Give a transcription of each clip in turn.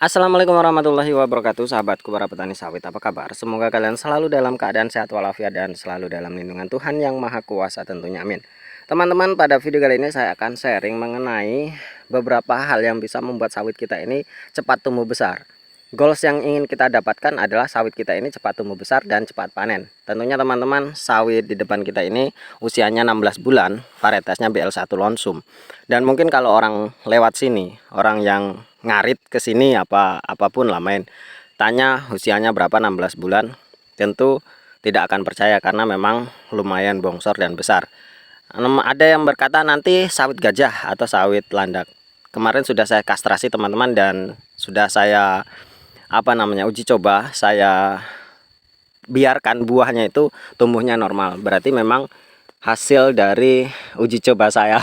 Assalamualaikum warahmatullahi wabarakatuh, sahabatku para petani sawit, apa kabar? Semoga kalian selalu dalam keadaan sehat walafiat dan selalu dalam lindungan Tuhan yang Maha Kuasa tentunya, amin. Teman-teman, pada video kali ini saya akan sharing mengenai beberapa hal yang bisa membuat sawit kita ini cepat tumbuh besar. Goals yang ingin kita dapatkan adalah sawit kita ini cepat tumbuh besar dan cepat panen. Tentunya teman-teman, sawit di depan kita ini usianya 16 bulan, varietasnya BL1 Lonsum. Dan mungkin kalau orang lewat sini, orang yang ngarit ke sini apapun lah main, tanya usianya berapa 16 bulan, tentu tidak akan percaya karena memang lumayan bongsor dan besar. Ada yang berkata nanti sawit gajah atau sawit landak. Kemarin sudah saya kastrasi teman-teman dan sudah saya uji coba, saya biarkan buahnya itu tumbuhnya normal. Berarti memang hasil dari uji coba saya.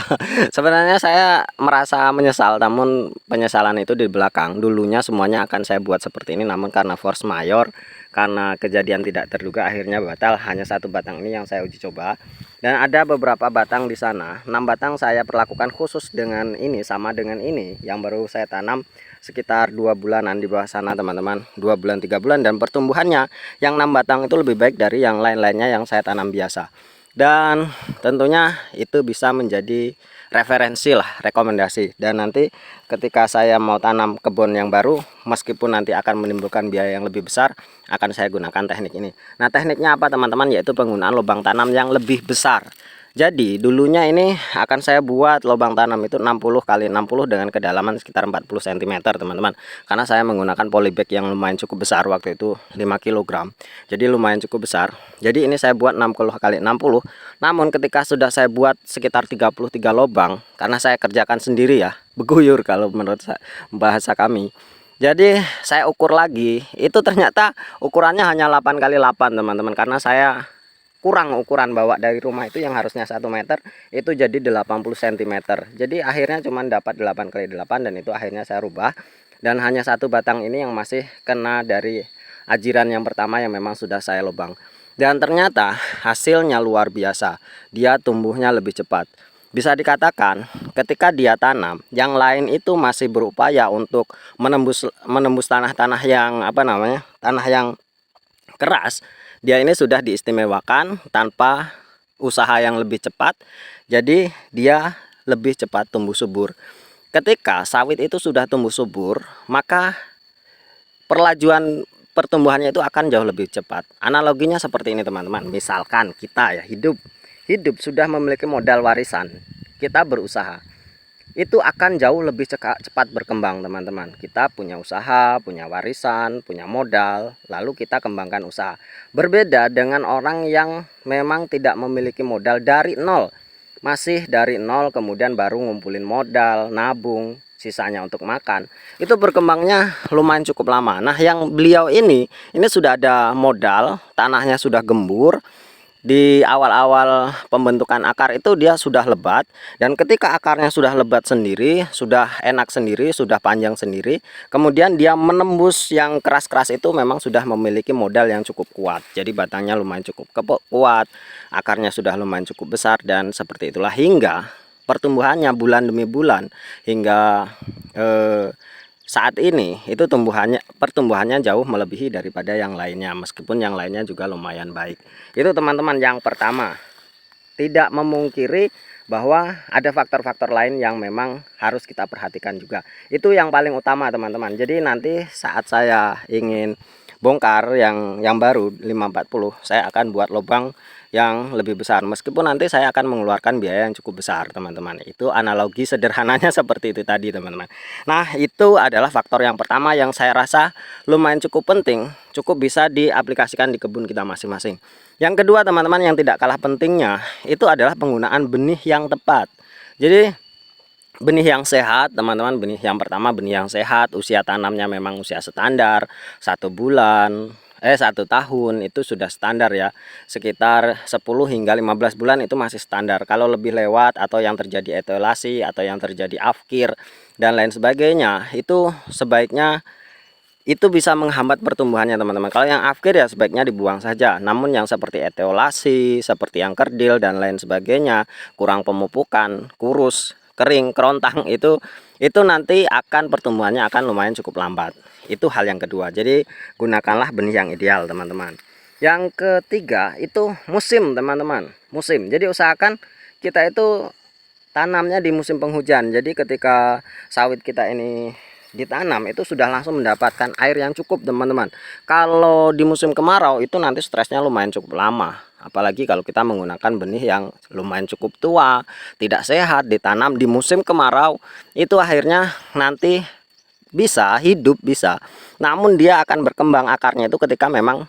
Sebenarnya saya merasa menyesal, namun penyesalan itu di belakang. Dulunya semuanya akan saya buat seperti ini, namun karena force mayor, karena kejadian tidak terduga, akhirnya batal. Hanya satu batang ini yang saya uji coba, dan ada beberapa batang di sana. 6 batang saya perlakukan khusus dengan ini, sama dengan ini yang baru saya tanam sekitar 2 bulanan di bawah sana teman-teman, 2 bulan 3 bulan, dan pertumbuhannya yang 6 batang itu lebih baik dari yang lain-lainnya yang saya tanam biasa. Dan tentunya itu bisa menjadi referensi lah, rekomendasi. Dan nanti ketika saya mau tanam kebun yang baru, meskipun nanti akan menimbulkan biaya yang lebih besar, akan saya gunakan teknik ini. Nah, tekniknya apa teman-teman? Yaitu penggunaan lubang tanam yang lebih besar. Jadi dulunya ini akan saya buat lubang tanam itu 60 kali 60 dengan kedalaman sekitar 40 cm teman-teman. Karena saya menggunakan polybag yang lumayan cukup besar, waktu itu 5 kg. Jadi lumayan cukup besar. Jadi ini saya buat 60 kali 60. Namun ketika sudah saya buat sekitar 33 lubang, karena saya kerjakan sendiri ya, beguyur kalau menurut bahasa kami. Jadi saya ukur lagi, itu ternyata ukurannya hanya 8 kali 8 teman-teman, karena saya kurang ukuran bawa dari rumah itu yang harusnya 1 meter itu jadi 80 cm. Jadi akhirnya cuma dapat 8 kali 8, dan itu akhirnya saya rubah, dan hanya satu batang ini yang masih kena dari ajiran yang pertama yang memang sudah saya lubang. Dan ternyata hasilnya luar biasa, dia tumbuhnya lebih cepat. Bisa dikatakan ketika dia tanam, yang lain itu masih berupaya untuk menembus tanah-tanah yang tanah yang keras, dia ini sudah diistimewakan tanpa usaha yang lebih cepat. Jadi dia lebih cepat tumbuh subur. Ketika sawit itu sudah tumbuh subur, maka perlajuan pertumbuhannya itu akan jauh lebih cepat. Analoginya seperti ini teman-teman. Misalkan kita ya hidup sudah memiliki modal warisan, kita berusaha, itu akan jauh lebih cepat berkembang teman-teman. Kita punya usaha, punya warisan, punya modal, lalu kita kembangkan usaha. Berbeda dengan orang yang memang tidak memiliki modal dari nol, masih dari nol, kemudian baru ngumpulin modal, nabung, sisanya untuk makan. Itu berkembangnya lumayan cukup lama. Nah, yang beliau ini sudah ada modal, tanahnya sudah gembur. Di awal-awal pembentukan akar itu dia sudah lebat, dan ketika akarnya sudah lebat sendiri, sudah enak sendiri, sudah panjang sendiri, kemudian dia menembus yang keras-keras itu memang sudah memiliki modal yang cukup kuat. Jadi batangnya lumayan cukup kuat, akarnya sudah lumayan cukup besar, dan seperti itulah hingga pertumbuhannya bulan demi bulan hingga saat ini itu pertumbuhannya jauh melebihi daripada yang lainnya, meskipun yang lainnya juga lumayan baik. Itu teman-teman yang pertama. Tidak memungkiri bahwa ada faktor-faktor lain yang memang harus kita perhatikan juga. Itu yang paling utama teman-teman. Jadi nanti saat saya ingin bongkar yang baru 540, saya akan buat lubang yang lebih besar, meskipun nanti saya akan mengeluarkan biaya yang cukup besar teman-teman. Itu analogi sederhananya seperti itu tadi teman-teman. Nah, itu adalah faktor yang pertama yang saya rasa lumayan cukup penting, cukup bisa diaplikasikan di kebun kita masing-masing. Yang kedua teman-teman, yang tidak kalah pentingnya itu adalah penggunaan benih yang tepat. Jadi benih yang sehat teman-teman, benih yang pertama benih yang sehat, usia tanamnya memang usia standar 1 tahun itu sudah standar ya, sekitar 10 hingga 15 bulan itu masih standar. Kalau lebih lewat atau yang terjadi etiolasi atau yang terjadi afkir dan lain sebagainya, itu sebaiknya itu bisa menghambat pertumbuhannya teman-teman. Kalau yang afkir ya sebaiknya dibuang saja. Namun yang seperti etiolasi, seperti yang kerdil dan lain sebagainya, kurang pemupukan, kurus, kering, kerontang, itu nanti akan pertumbuhannya akan lumayan cukup lambat. Itu hal yang kedua. Jadi gunakanlah benih yang ideal, teman-teman. Yang ketiga itu musim, teman-teman. Musim. Jadi usahakan kita itu tanamnya di musim penghujan. Jadi ketika sawit kita ini ditanam itu sudah langsung mendapatkan air yang cukup, teman-teman. Kalau di musim kemarau itu nanti stresnya lumayan cukup lama. Apalagi kalau kita menggunakan benih yang lumayan cukup tua, tidak sehat, ditanam di musim kemarau, itu akhirnya nanti bisa hidup, bisa, namun dia akan berkembang akarnya itu ketika memang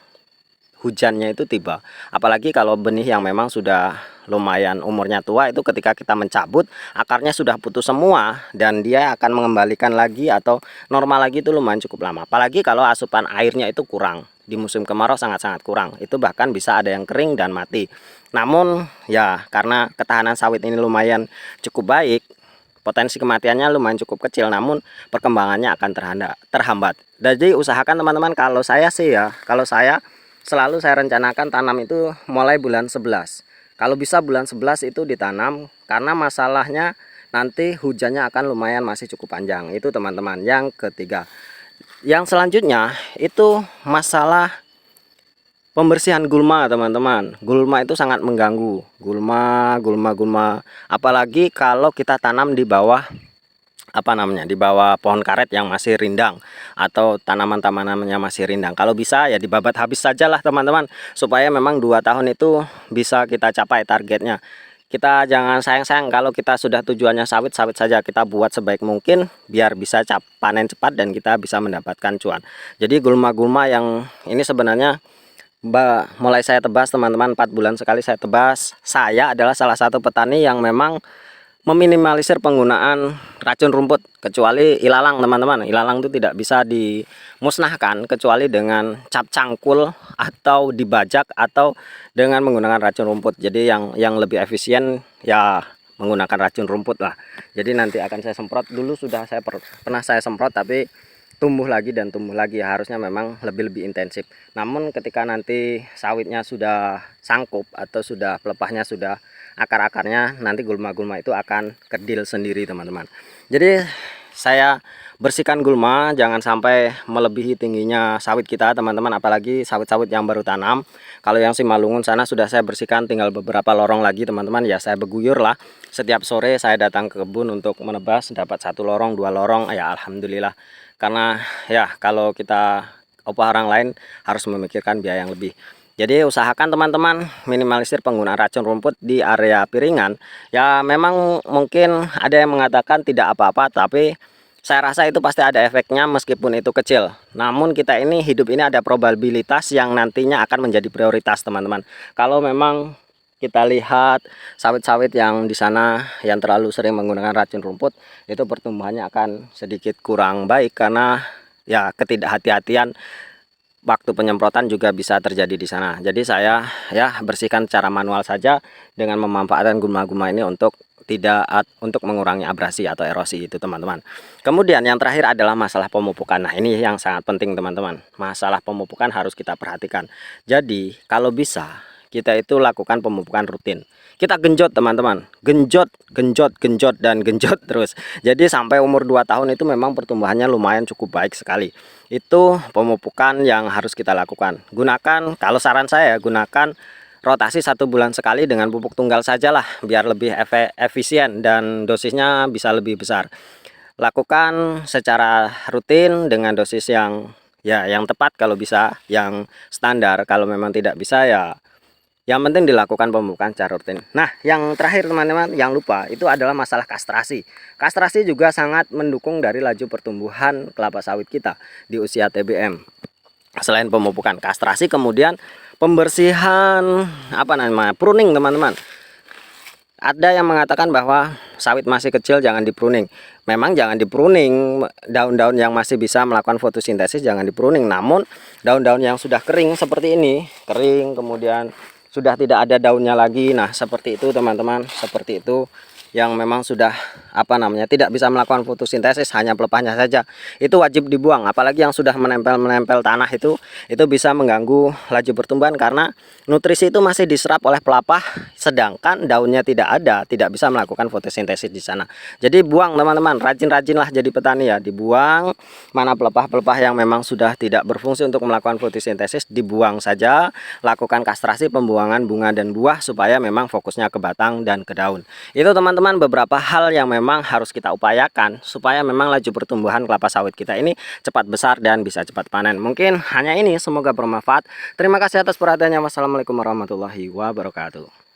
hujannya itu tiba. Apalagi kalau benih yang memang sudah lumayan umurnya tua, itu ketika kita mencabut akarnya sudah putus semua dan dia akan mengembalikan lagi atau normal lagi itu lumayan cukup lama. Apalagi kalau asupan airnya itu kurang. Di musim kemarau sangat-sangat kurang. Itu bahkan bisa ada yang kering dan mati. Namun ya karena ketahanan sawit ini lumayan cukup baik, potensi kematiannya lumayan cukup kecil, namun perkembangannya akan terhambat. Jadi usahakan teman-teman, kalau saya sih ya, kalau saya selalu saya rencanakan tanam itu mulai bulan 11. Kalau bisa bulan 11 itu ditanam, karena masalahnya nanti hujannya akan lumayan masih cukup panjang. Itu teman-teman. Yang ketiga. Yang selanjutnya itu masalah pembersihan gulma, teman-teman. Gulma itu sangat mengganggu. Gulma. Apalagi kalau kita tanam di bawah di bawah pohon karet yang masih rindang atau tanaman-tanamannya masih rindang. Kalau bisa ya dibabat habis sajalah, teman-teman, supaya memang 2 tahun itu bisa kita capai targetnya. Kita jangan sayang-sayang, kalau kita sudah tujuannya sawit saja, kita buat sebaik mungkin biar bisa panen cepat dan kita bisa mendapatkan cuan. Jadi gulma-gulma yang ini sebenarnya mulai saya tebas, teman-teman, 4 bulan sekali saya tebas. Saya adalah salah satu petani yang memang meminimalisir penggunaan racun rumput, kecuali ilalang, teman-teman. Ilalang itu tidak bisa dimusnahkan kecuali dengan cap cangkul atau dibajak atau dengan menggunakan racun rumput. Jadi yang lebih efisien ya menggunakan racun rumput lah. Jadi nanti akan saya semprot. Dulu sudah pernah saya semprot, tapi tumbuh lagi dan tumbuh lagi. Harusnya memang lebih intensif. Namun ketika nanti sawitnya sudah sangkup atau sudah pelepahnya sudah akar-akarnya, nanti gulma-gulma itu akan kedil sendiri, teman-teman. Jadi saya bersihkan gulma jangan sampai melebihi tingginya sawit kita, teman-teman, apalagi sawit-sawit yang baru tanam. Kalau yang Simalungun sana sudah saya bersihkan, tinggal beberapa lorong lagi, teman-teman. Ya saya beguyur lah, setiap sore saya datang ke kebun untuk menebas, dapat 1 lorong 2 lorong, ya alhamdulillah. Karena ya kalau kita upah orang lain harus memikirkan biaya yang lebih. Jadi usahakan teman-teman minimalisir penggunaan racun rumput di area piringan. Ya memang mungkin ada yang mengatakan tidak apa-apa, tapi saya rasa itu pasti ada efeknya meskipun itu kecil. Namun kita ini hidup ini ada probabilitas yang nantinya akan menjadi prioritas, teman-teman. Kalau memang kita lihat sawit-sawit yang di sana yang terlalu sering menggunakan racun rumput, itu pertumbuhannya akan sedikit kurang baik karena ya ketidakhati-hatian waktu penyemprotan juga bisa terjadi di sana. Jadi saya ya bersihkan secara manual saja dengan memanfaatkan gulma-gulma ini untuk mengurangi abrasi atau erosi itu, teman-teman. Kemudian yang terakhir adalah masalah pemupukan. Nah, ini yang sangat penting, teman-teman. Masalah pemupukan harus kita perhatikan. Jadi kalau bisa kita itu lakukan pemupukan rutin. Kita genjot, teman-teman, genjot dan genjot terus. Jadi sampai umur 2 tahun itu memang pertumbuhannya lumayan cukup baik sekali. Itu pemupukan yang harus kita lakukan. Gunakan, kalau saran saya, gunakan rotasi 1 bulan sekali dengan pupuk tunggal sajalah, biar lebih efisien dan dosisnya bisa lebih besar. Lakukan secara rutin dengan dosis yang tepat, kalau bisa yang standar. Kalau memang tidak bisa ya yang penting dilakukan pemupukan secara rutin. Nah, yang terakhir, teman-teman, yang lupa itu adalah masalah kastrasi. Kastrasi juga sangat mendukung dari laju pertumbuhan kelapa sawit kita di usia TBM. Selain pemupukan, kastrasi, kemudian pembersihan pruning, teman-teman. Ada yang mengatakan bahwa sawit masih kecil jangan dipruning. Memang jangan dipruning, daun-daun yang masih bisa melakukan fotosintesis jangan dipruning. Namun daun-daun yang sudah kering seperti ini, kering kemudian sudah tidak ada daunnya lagi, nah seperti itu, teman-teman, seperti itu, yang memang sudah tidak bisa melakukan fotosintesis, hanya pelepahnya saja, itu wajib dibuang. Apalagi yang sudah menempel tanah itu bisa mengganggu laju pertumbuhan karena nutrisi itu masih diserap oleh pelepah, sedangkan daunnya tidak bisa melakukan fotosintesis di sana. Jadi buang teman-teman, rajin-rajinlah jadi petani ya, dibuang mana pelepah-pelepah yang memang sudah tidak berfungsi untuk melakukan fotosintesis, dibuang saja, lakukan kastrasi, pembuangan bunga dan buah supaya memang fokusnya ke batang dan ke daun. Itu teman-teman beberapa hal yang memang harus kita upayakan supaya memang laju pertumbuhan kelapa sawit kita ini cepat besar dan bisa cepat panen. Mungkin hanya ini, semoga bermanfaat. Terima kasih atas perhatiannya. Wassalamualaikum warahmatullahi wabarakatuh.